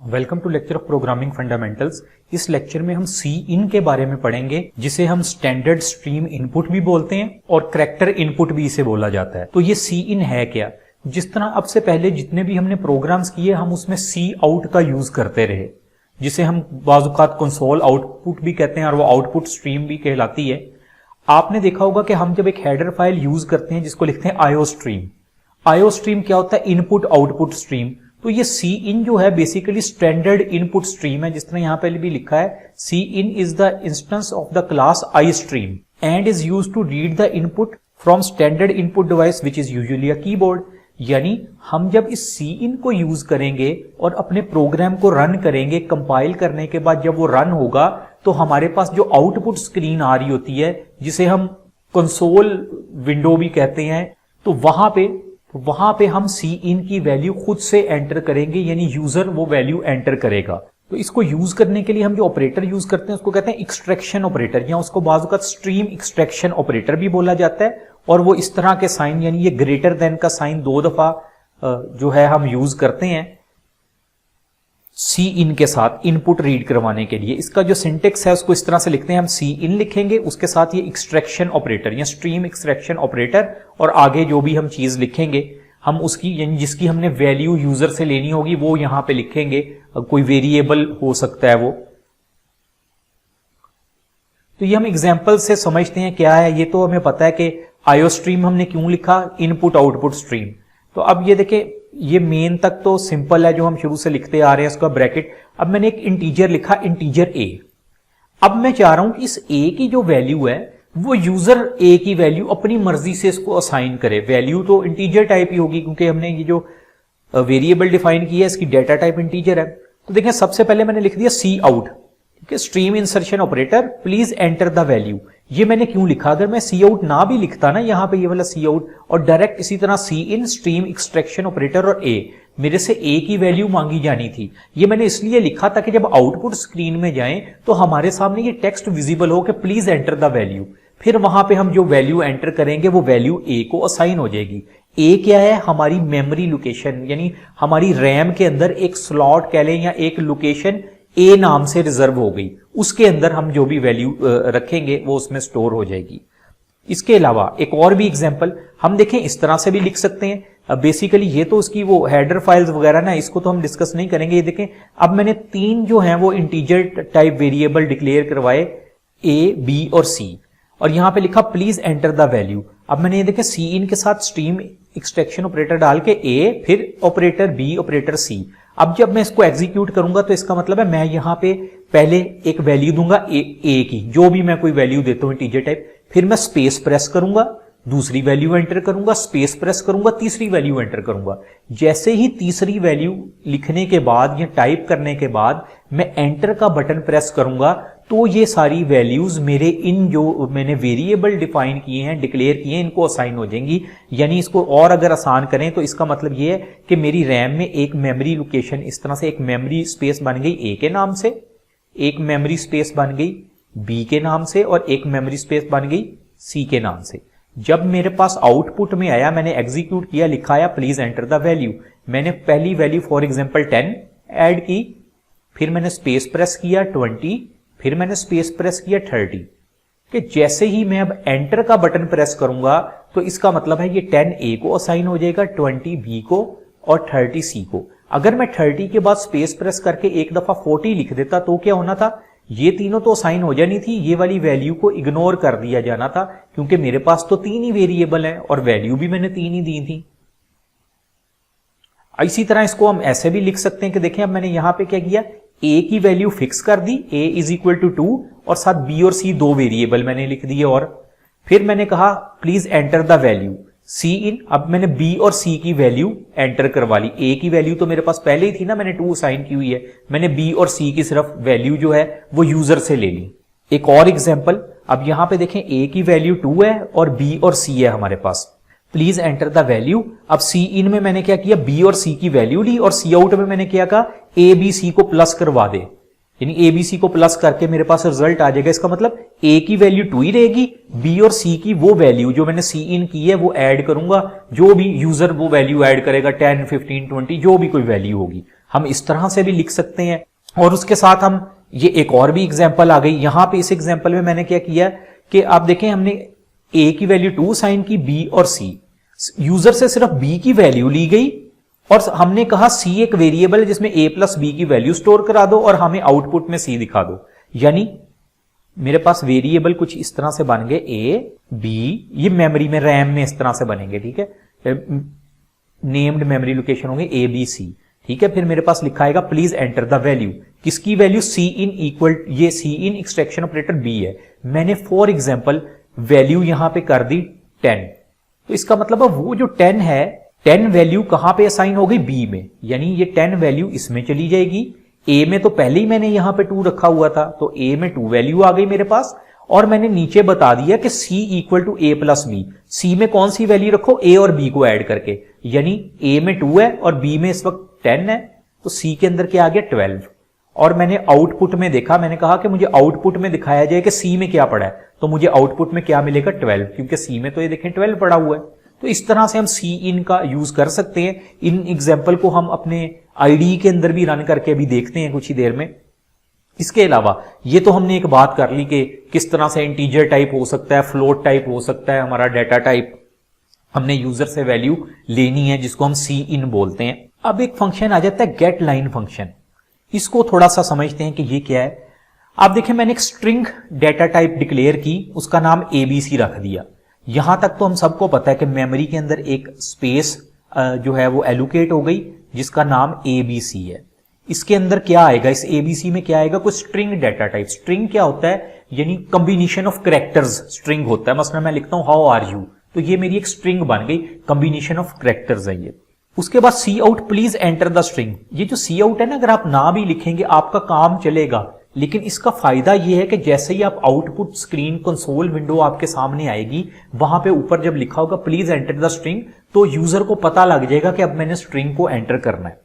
Welcome to lecture of programming fundamentals. इस lecture में हम सी इन के बारे में पढ़ेंगे, जिसे हम स्टैंडर्ड स्ट्रीम इनपुट भी बोलते हैं और करैक्टर इनपुट भी इसे बोला जाता है। तो ये सी इन है क्या? जिस तरह अब से पहले जितने भी हमने प्रोग्राम्स किए, हम उसमें सी आउट का यूज करते रहे, जिसे हम बाजुकात कंसोल आउटपुट भी कहते हैं और वो आउटपुट स्ट्रीम भी कहलाती है। आपने देखा होगा कि हम जब एक हेडर फाइल यूज करते हैं जिसको लिखते हैं आईओ स्ट्रीम। आईओ स्ट्रीम क्या होता है? Input output stream. तो ये सी इन जो है बेसिकली स्टैंडर्ड इनपुट स्ट्रीम है, जिस तरह यहां पहले भी लिखा है, cin is the instance of the class istream and is used to read the input from standard input device which is usually a keyboard. यानी हम जब इस सी इन को यूज करेंगे और अपने प्रोग्राम को रन करेंगे, कंपाइल करने के बाद जब वो रन होगा तो हमारे पास जो आउटपुट स्क्रीन आ रही होती है, जिसे हम कंसोल विंडो भी कहते हैं, तो वहां पे हम सी इन की वैल्यू खुद से एंटर करेंगे, यानी यूजर वो वैल्यू एंटर करेगा। तो इसको यूज करने के लिए हम जो ऑपरेटर यूज करते हैं उसको कहते हैं एक्सट्रैक्शन ऑपरेटर, या उसको बाजू का स्ट्रीम एक्सट्रैक्शन ऑपरेटर भी बोला जाता है। और वो इस तरह के साइन, यानी ये ग्रेटर देन का साइन 2 दफा जो है हम यूज करते हैं सी इन के साथ इनपुट रीड करवाने के लिए। इसका जो सिंटेक्स है उसको इस तरह से लिखते हैं, हम सी इन लिखेंगे, उसके साथ ये एक्सट्रैक्शन ऑपरेटर या स्ट्रीम एक्सट्रैक्शन ऑपरेटर, और आगे जो भी हम चीज लिखेंगे हम उसकी, यानी जिसकी हमने वैल्यू यूजर से लेनी होगी वो यहां पे लिखेंगे। कोई वेरिएबल हो सकता है वो। तो ये हम एग्जाम्पल से समझते हैं क्या है। ये तो हमें पता है कि आईओ स्ट्रीम हमने क्यों लिखा, इनपुट आउटपुट स्ट्रीम। तो अब ये देखें, ये मेन तक तो सिंपल है जो हम शुरू से लिखते आ रहे हैं, उसका ब्रैकेट। अब मैंने एक इंटीजर लिखा, इंटीजर ए। अब मैं चाह रहा हूं कि इस ए की जो वैल्यू है वो यूजर ए की वैल्यू अपनी मर्जी से इसको असाइन करे। वैल्यू तो इंटीजर टाइप ही होगी क्योंकि हमने ये जो वेरिएबल डिफाइन किया है इसकी डेटा टाइप इंटीजर है। तो देखें, सबसे पहले मैंने लिख दिया cout, stream insertion operator, please enter the value. ये मैंने क्यों लिखा? अगर मैं सी आउट ना भी लिखता ना यहां पे ये वाला सी आउट, और डायरेक्ट इसी तरह सी इन, स्ट्रीम एक्सट्रैक्शन ऑपरेटर और ए, मेरे से ए की वैल्यू मांगी जानी थी। ये मैंने इसलिए लिखा ताकि जब आउटपुट स्क्रीन में जाएं तो हमारे सामने ये टेक्स्ट विजिबल हो कि प्लीज एंटर द वैल्यू। फिर वहां पे हम जो वैल्यू एंटर करेंगे वो वैल्यू ए को असाइन हो जाएगी। ए क्या है? हमारी मेमोरी लोकेशन, यानी हमारी रैम के अंदर एक स्लॉट कह लें या एक लोकेशन ए नाम से रिजर्व हो गई, उसके अंदर हम जो भी वैल्यू रखेंगे वो उसमें स्टोर हो जाएगी। इसके अलावा एक और भी एग्जांपल हम देखें, इस तरह से भी लिख सकते हैं। बेसिकली ये तो उसकी वो हेडर फाइल्स वगैरह ना, इसको तो हम डिस्कस नहीं करेंगे। ये देखें, अब मैंने 3 जो हैं वो इंटीजर टाइप वेरिएबल डिक्लेयर करवाए, ए, बी और सी, और यहां पे लिखा प्लीज एंटर द वैल्यू। अब मैंने ये देखे सी इन के साथ स्ट्रीम एक्सट्रैक्शन ऑपरेटर डाल के ए, फिर ऑपरेटर बी, ऑपरेटर सी। अब जब मैं इसको एग्जीक्यूट करूंगा तो इसका मतलब है मैं यहां पे पहले एक वैल्यू दूंगा ए की, जो भी मैं कोई वैल्यू देता हूं इंटीजर टाइप, फिर मैं स्पेस प्रेस करूंगा, दूसरी वैल्यू एंटर करूंगा, स्पेस प्रेस करूंगा, तीसरी वैल्यू एंटर करूंगा। जैसे ही तीसरी वैल्यू लिखने के बाद या टाइप करने के बाद मैं एंटर का बटन प्रेस करूंगा तो ये सारी वैल्यूज मेरे इन जो मैंने वेरिएबल डिफाइन किए हैं, डिक्लेयर किए हैं, इनको असाइन हो जाएंगी। यानी इसको और अगर आसान करें तो इसका मतलब ये है कि मेरी रैम में एक मेमोरी लोकेशन, इस तरह से एक मेमोरी स्पेस बन गई ए के नाम से, एक मेमोरी स्पेस बन गई बी के नाम से, और एक मेमोरी स्पेस बन गई सी के नाम से। जब मेरे पास आउटपुट में आया, मैंने एग्जीक्यूट किया, लिखा आया प्लीज एंटर द वैल्यू। मैंने पहली वैल्यू फॉर एग्जांपल 10 ऐड की, फिर मैंने स्पेस प्रेस किया 20, फिर मैंने स्पेस प्रेस किया 30। कि जैसे ही मैं अब एंटर का बटन प्रेस करूंगा तो इसका मतलब है ये 10 ए को असाइन हो जाएगा, 20 बी को और 30 सी को। अगर मैं 30 के बाद स्पेस प्रेस करके एक दफा 40 लिख देता तो क्या होना था? ये तीनों तो असाइन हो जानी थी, ये वाली वैल्यू को इग्नोर कर दिया जाना था, क्योंकि मेरे पास तो 3 ही वेरिएबल है और वैल्यू भी मैंने 3 ही दी थी। इसी तरह इसको हम ऐसे भी लिख सकते हैं कि देखें, अब मैंने यहां पे क्या किया, ए की वैल्यू फिक्स कर दी, ए इज इक्वल टू 2, और साथ बी और सी 2 वेरिएबल मैंने लिख दिए, और फिर मैंने कहा please enter the value C इन। अब मैंने बी और सी की वैल्यू एंटर करवा ली। ए की वैल्यू तो मेरे पास पहले ही थी ना, मैंने 2 असाइन की हुई है, मैंने बी और सी की सिर्फ वैल्यू जो है वो यूजर से ले ली। एक और एग्जाम्पल, अब यहां पे देखें ए की वैल्यू 2 है और बी और सी है हमारे पास, प्लीज एंटर द वैल्यू। अब सी इन में मैंने क्या किया, बी और सी की वैल्यू ली, और सी आउट में मैंने क्या कहा, ए बी सी को प्लस करवा दे, यानी ए बी सी को प्लस करके मेरे पास रिजल्ट आ जाएगा। इसका मतलब ए की वैल्यू 2 ही रहेगी, बी और सी की वो वैल्यू जो मैंने सी इन की है वो ऐड करूंगा, जो भी यूजर वो वैल्यू ऐड करेगा, 10, 15, 20 जो भी कोई वैल्यू होगी। हम इस तरह से भी लिख सकते हैं। और उसके साथ हम ये एक और भी एग्जांपल आ गई। यहां पे इस एग्जांपल में मैंने क्या किया कि आप देखें, हमने a की वैल्यू 2 साइन की, b और c, यूजर से सिर्फ b की वैल्यू ली गई और हमने कहा c एक वेरिएबल है जिसमें a प्लस b की वैल्यू स्टोर करा दो और हमें आउटपुट में c दिखा दो। यानी मेरे पास वेरिएबल कुछ इस तरह से बन गए a b, ये मेमोरी में रैम में इस तरह से बनेंगे, ठीक है, नेम्ड मेमोरी लोकेशन होंगे a b c, ठीक है। फिर मेरे पास लिखा आएगा प्लीज एंटर द वैल्यू, किसकी वैल्यू, सी इन इक्वल, ये सी इन एक्सट्रैक्शन ऑपरेटर बी है। मैंने फॉर एग्जांपल वैल्यू यहां पे कर दी 10, तो इसका मतलब है वो जो 10 है, 10 वैल्यू कहां पे असाइन हो गई, बी में, यानी ये 10 वैल्यू इसमें चली जाएगी। ए में तो पहले ही मैंने यहां पे 2 रखा हुआ था, तो ए में 2 वैल्यू आ गई मेरे पास। और मैंने नीचे बता दिया कि c equal to A plus B, C में कौन सी वैल्यू रखो, a और b को ऐड करके, यानी a में 2 है और b में इस वक्त 10 है, तो c के अंदर क्या आ गया, 12। और मैंने आउटपुट में देखा, मैंने कहा कि मुझे आउटपुट में दिखाया जाए कि c में क्या पड़ा है, तो मुझे आउटपुट में क्या मिलेगा, 12, क्योंकि c में तो ये देखें 12 पड़ा हुआ है। तो इस तरह से हम सी इन का यूज कर सकते हैं। इन एग्जाम्पल को हम अपने आईडी के अंदर भी रन करके अभी देखते हैं कुछ ही देर में। इसके अलावा ये तो हमने एक बात कर ली कि किस तरह से इंटीजर टाइप हो सकता है, फ्लोट टाइप हो सकता है, हमारा डेटा टाइप, हमने यूजर से वैल्यू लेनी है जिसको हम सी इन बोलते हैं। अब एक फंक्शन आ जाता है गेट लाइन फंक्शन, इसको थोड़ा सा समझते हैं कि ये क्या है। आप देखें, मैंने एक स्ट्रिंग डेटा टाइप डिक्लेयर की, उसका नाम एबीसी रख दिया। यहां तक तो हम सबको पता है कि मेमोरी के अंदर एक स्पेस जो है वो एलोकेट हो गई जिसका नाम एबीसी है। इसके अंदर क्या आएगा, इस एबीसी में क्या आएगा, कुछ स्ट्रिंग डेटा टाइप। स्ट्रिंग क्या होता है, यानी कॉम्बिनेशन ऑफ कैरेक्टर्स स्ट्रिंग होता है। मसलन मैं लिखता हूं हाउ आर यू, तो ये मेरी एक स्ट्रिंग बन गई, कॉम्बिनेशन ऑफ कैरेक्टर्स है ये। उसके बाद cout please enter the string, ये जो सी आउट है ना, अगर आप ना भी लिखेंगे आपका काम चलेगा, लेकिन इसका फायदा ये है कि जैसे ही आप आउटपुट स्क्रीन कंसोल विंडो आपके सामने आएगी, वहां पे ऊपर जब लिखा होगा प्लीज एंटर द स्ट्रिंग, तो यूजर को पता लग जाएगा कि अब मैंने स्ट्रिंग को एंटर करना है।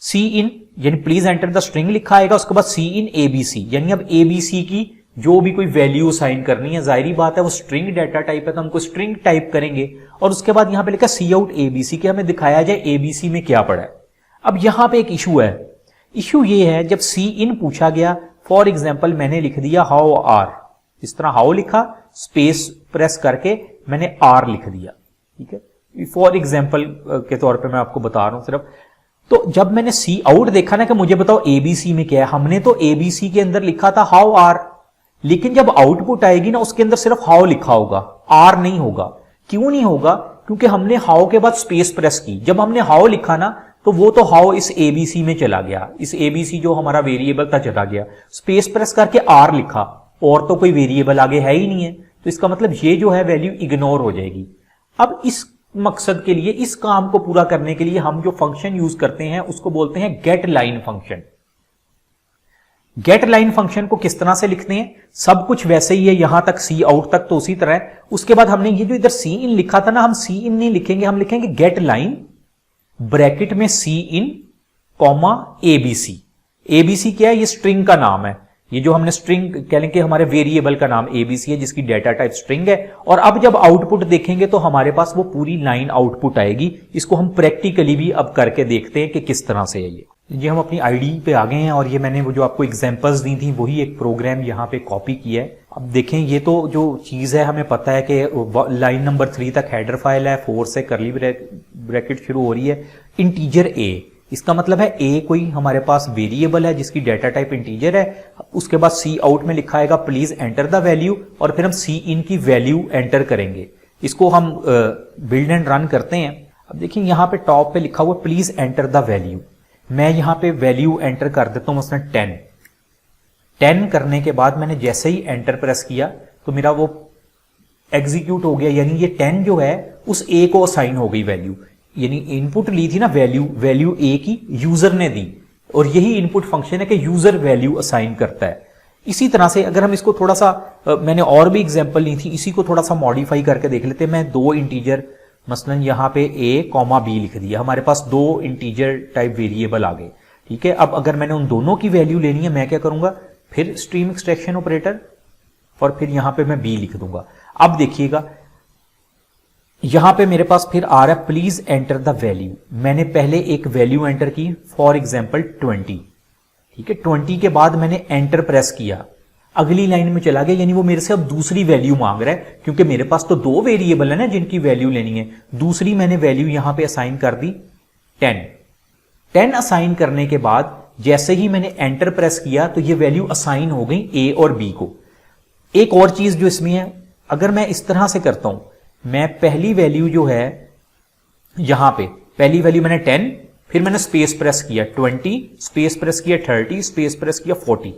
सी इन यानी प्लीज एंटर द स्ट्रिंग लिखा आएगा, उसके बाद सी इन एबीसी, यानी अब एबीसी की जो भी कोई वैल्यू असाइन करनी है, जाहिर बात है वो स्ट्रिंग डेटा टाइप है तो हमको स्ट्रिंग टाइप करेंगे। और उसके बाद यहां पे लिखा सी आउट एबीसी, कि हमें दिखाया जाए एबीसी में क्या पड़ा है। अब यहां पे एक इशू है, इशू ये है जब सी इन पूछा गया, फॉर एग्जाम्पल मैंने लिख दिया हाउ आर, इस तरह हाउ लिखा, स्पेस प्रेस करके मैंने आर लिख दिया, ठीक है, फॉर एग्जाम्पल के तौर पे मैं आपको बता रहा हूं सिर्फ। तो जब मैंने सी आउट देखा ना कि मुझे बताओ एबीसी में क्या है, हमने तो एबीसी के अंदर लिखा था हाउ आर, लेकिन जब आउटपुट आएगी ना उसके अंदर सिर्फ हाउ लिखा होगा, आर नहीं होगा। क्यों नहीं होगा, क्योंकि हमने हाउ के बाद स्पेस प्रेस की। जब हमने हाउ लिखा ना तो वो तो हाउ इस एबीसी में चला गया, इस एबीसी जो हमारा वेरिएबल था चला गया। स्पेस प्रेस करके आर लिखा और तो कोई वेरिएबल आगे है ही नहीं है, तो इसका मतलब ये जो है वैल्यू इग्नोर हो जाएगी। अब इस मकसद के लिए, इस काम को पूरा करने के लिए हम जो फंक्शन यूज करते हैं उसको बोलते हैं get line function. Get line function को किस तरह से लिखते हैं, सब कुछ वैसे ही है, यहां तक सी आउट तक तो उसी तरह है। उसके बाद हमने ये जो इधर सी इन लिखा था ना, हम सी इन नहीं लिखेंगे, हम लिखेंगे गेट लाइन ब्रैकेट में सी इन कॉमा एबीसी। एबीसी क्या है, ये स्ट्रिंग का नाम है, ये जो हमने स्ट्रिंग कह लेंगे, हमारे वेरिएबल का नाम एबीसी है जिसकी डेटा टाइप स्ट्रिंग है। और अब जब आउटपुट देखेंगे तो हमारे पास वो पूरी लाइन आउटपुट आएगी। इसको हम प्रैक्टिकली भी अब करके देखते हैं कि किस तरह से है ये हम अपनी आईडी पे आ गए हैं और ये मैंने वो जो आपको एग्जांपल्स दी थी वही एक प्रोग्राम यहाँ पे कॉपी किया है। अब देखें, ये तो जो चीज है हमें पता है कि लाइन नंबर 3 तक हेडर फाइल है, 4 से करली ब्रैकेट शुरू हो रही है, इंटीजर ए, इसका मतलब है ए कोई हमारे पास वेरिएबल है जिसकी डेटा टाइप इंटीजर है। उसके बाद सी आउट में लिखा आएगा प्लीज एंटर द वैल्यू, और फिर हम सी इन की वैल्यू एंटर करेंगे। इसको हम बिल्ड एंड रन करते हैं। अब देखिए यहाँ पे टॉप पे लिखा हुआ प्लीज एंटर द वैल्यू, मैं यहाँ पे वैल्यू एंटर कर देता हूं, मसलन 10 करने के बाद मैंने जैसे ही एंटर प्रेस किया तो मेरा वो एग्जीक्यूट हो गया, यानी ये 10 जो है उस ए को असाइन हो गई वैल्यू, यानी इनपुट ली थी ना वैल्यू ए की यूजर ने दी, और यही इनपुट फंक्शन है कि यूजर वैल्यू असाइन करता है। इसी तरह से अगर हम इसको थोड़ा सा मैंने और भी एग्जांपल ली थी, इसी को थोड़ा सा मॉडिफाई करके देख लेते हैं। मैं 2 इंटीजर मसलन यहाँ पे a कॉमा b लिख दिया, हमारे पास 2 इंटीजर टाइप वेरिएबल आ गए, ठीक है। अब अगर मैंने उन दोनों की वैल्यू लेनी है, मैं क्या करूंगा, फिर स्ट्रीम एक्सट्रैक्शन ऑपरेटर और फिर यहां पे मैं b लिख दूंगा। अब देखिएगा यहां पे मेरे पास फिर आ रहा है प्लीज एंटर द वैल्यू। मैंने पहले एक वैल्यू एंटर की, फॉर एग्जाम्पल 20, ठीक है। 20 के बाद मैंने एंटर प्रेस किया, अगली लाइन में चला गया, यानी वो मेरे से अब दूसरी वैल्यू मांग रहा है, क्योंकि मेरे पास तो 2 वेरिएबल है ना जिनकी वैल्यू लेनी है। दूसरी मैंने वैल्यू यहां पे असाइन कर दी 10 असाइन करने के बाद जैसे ही मैंने एंटर प्रेस किया तो ये वैल्यू असाइन हो गई ए और बी को। एक और चीज जो इसमें है, अगर मैं इस तरह से करता हूं, मैं पहली वैल्यू जो है यहां पे पहली वैल्यू मैंने 10, फिर मैंने स्पेस प्रेस किया 20, स्पेस प्रेस किया 30, स्पेस प्रेस किया 40।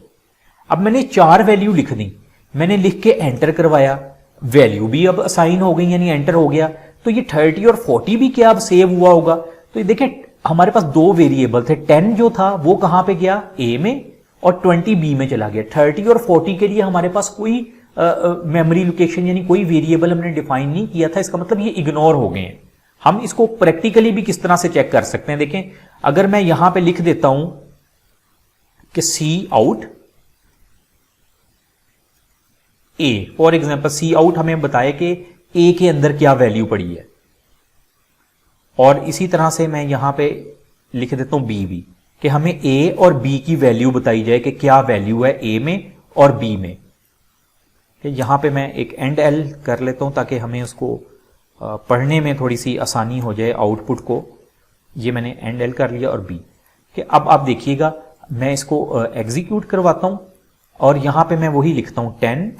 अब मैंने 4 वैल्यू लिख दी, मैंने लिख के एंटर करवाया, वैल्यू भी अब असाइन हो गई, यानी एंटर हो गया। तो ये 30 और 40 भी क्या अब सेव हुआ होगा? तो ये देखिए हमारे पास 2 वेरिएबल थे, 10 जो था वो कहां पे गया, ए में, और 20 बी में चला गया। 30 और 40 के लिए हमारे पास कोई मेमोरी लोकेशन यानी कोई वेरिएबल हमने डिफाइन नहीं किया था, इसका मतलब ये इग्नोर हो गए हैं। हम इसको प्रैक्टिकली भी किस तरह से चेक कर सकते हैं, देखें अगर मैं यहां पे लिख देता हूं कि cout A, for example cout हमें बताया कि ए के अंदर क्या वैल्यू पड़ी है, और इसी तरह से मैं यहां पे लिख देता हूं बी भी, कि हमें ए और बी की वैल्यू बताई जाए कि क्या वैल्यू है ए में और बी में। यहां पे मैं एक एंड एल कर लेता हूं ताकि हमें उसको पढ़ने में थोड़ी सी आसानी हो जाए आउटपुट को। ये मैंने एंड एल कर लिया और बी कि अब आप देखिएगा मैं इसको एग्जीक्यूट करवाता हूं और यहां पे मैं वही लिखता हूं 10,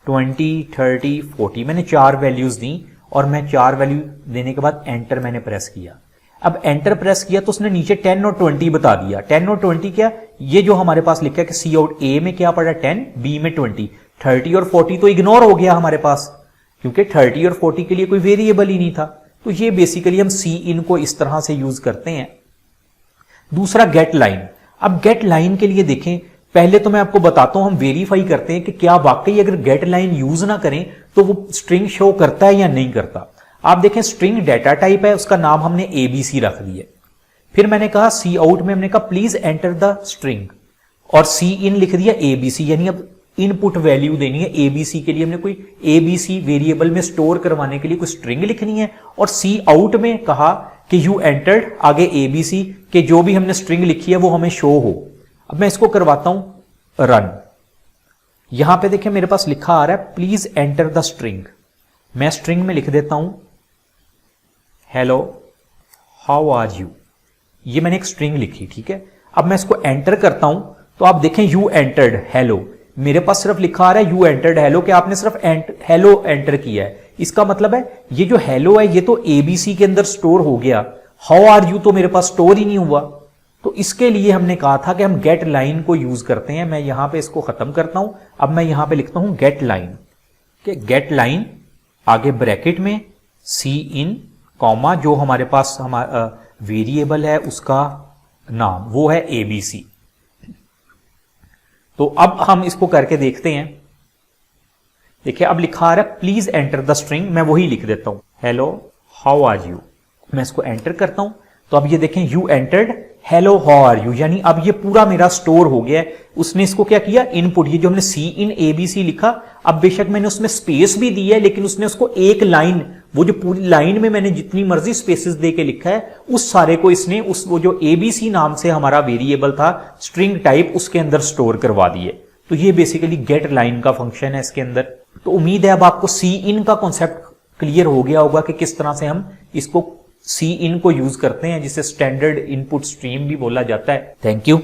20, 30, 40। मैंने 4 वैल्यूज दी और मैं 4 वैल्यू देने के बाद एंटर मैंने प्रेस किया। अब एंटर प्रेस किया तो उसने नीचे 10 और 20 बता दिया। 10 और 20 क्या, ये जो हमारे पास लिखा है कि सी आउट ए में क्या पड़ा 10, बी में 20, 30 और 40 तो इग्नोर हो गया हमारे पास, क्योंकि 30 और 40 के लिए कोई वेरिएबल ही नहीं था। तो ये बेसिकली हम सी इन को इस तरह से यूज करते हैं। दूसरा गेट लाइन। अब गेट लाइन के लिए देखें, पहले तो मैं आपको बताता हूं, हम वेरीफाई करते हैं कि क्या वाकई अगर गेट लाइन यूज ना करें तो वो स्ट्रिंग शो करता है या नहीं करता। आप देखें स्ट्रिंग डेटा टाइप है, उसका नाम हमने एबीसी रख दिया। फिर मैंने कहा सी आउट में हमने कहा प्लीज एंटर द स्ट्रिंग, और सी इन लिख दिया एबीसी, यानी अब इनपुट वैल्यू देनी है एबीसी के लिए। हमने कोई एबीसी वेरिएबल में स्टोर करवाने के लिए कोई स्ट्रिंग लिखनी है, और सी आउट में कहा कि यू एंटर्ड आगे एबीसी के जो भी हमने स्ट्रिंग लिखी है वो हमें शो हो। अब मैं इसको करवाता हूं रन। यहां पे देखिए मेरे पास लिखा आ रहा है प्लीज एंटर द स्ट्रिंग। मैं स्ट्रिंग में लिख देता हूं हेलो हाउ आर यू। ये मैंने एक स्ट्रिंग लिखी, ठीक है। अब मैं इसको एंटर करता हूं तो आप देखें यू एंटर्ड हेलो, मेरे पास सिर्फ लिखा आ रहा है यू एंटर्ड हेलो, कि आपने सिर्फ हेलो एंटर किया है। इसका मतलब है ये जो हेलो है ये तो एबीसी के अंदर स्टोर हो गया, हाउ आर यू तो मेरे पास स्टोर ही नहीं हुआ। तो इसके लिए हमने कहा था कि हम गेट लाइन को यूज करते हैं। मैं यहां पे इसको खत्म करता हूं। अब मैं यहां पे लिखता हूं गेट लाइन, कि गेट लाइन आगे ब्रैकेट में सी इन कॉमा जो हमारे पास हमारा वेरिएबल है उसका नाम वो है एबीसी। तो अब हम इसको करके देखते हैं। देखिए अब लिखा आ रहा है प्लीज एंटर द स्ट्रिंग, मैं वही लिख देता हूं हेलो हाउ आर यू। मैं इसको एंटर करता हूं तो अब ये देखें you entered hello how are you, यानी अब ये पूरा मेरा स्टोर हो गया है। उसने इसको क्या किया इनपुट, ये जो हमने सी इन एबीसी लिखा, अब बेशक मैंने उसमें स्पेस भी दी है लेकिन उसने उसको एक लाइन, वो जो पूरी लाइन में मैंने जितनी मर्जी स्पेसेस दे के लिखा है उस सारे को इसने उस वो जो एबीसी नाम से हमारा वेरिएबल था स्ट्रिंग टाइप उसके अंदर स्टोर करवा दिए। तो ये बेसिकली गेट लाइन का फंक्शन है इसके अंदर। तो उम्मीद है अब आपको सी इन का कॉन्सेप्ट क्लियर हो गया होगा कि किस तरह से हम इसको सी इन को यूज करते हैं, जिसे स्टैंडर्ड इनपुट स्ट्रीम भी बोला जाता है। Thank you.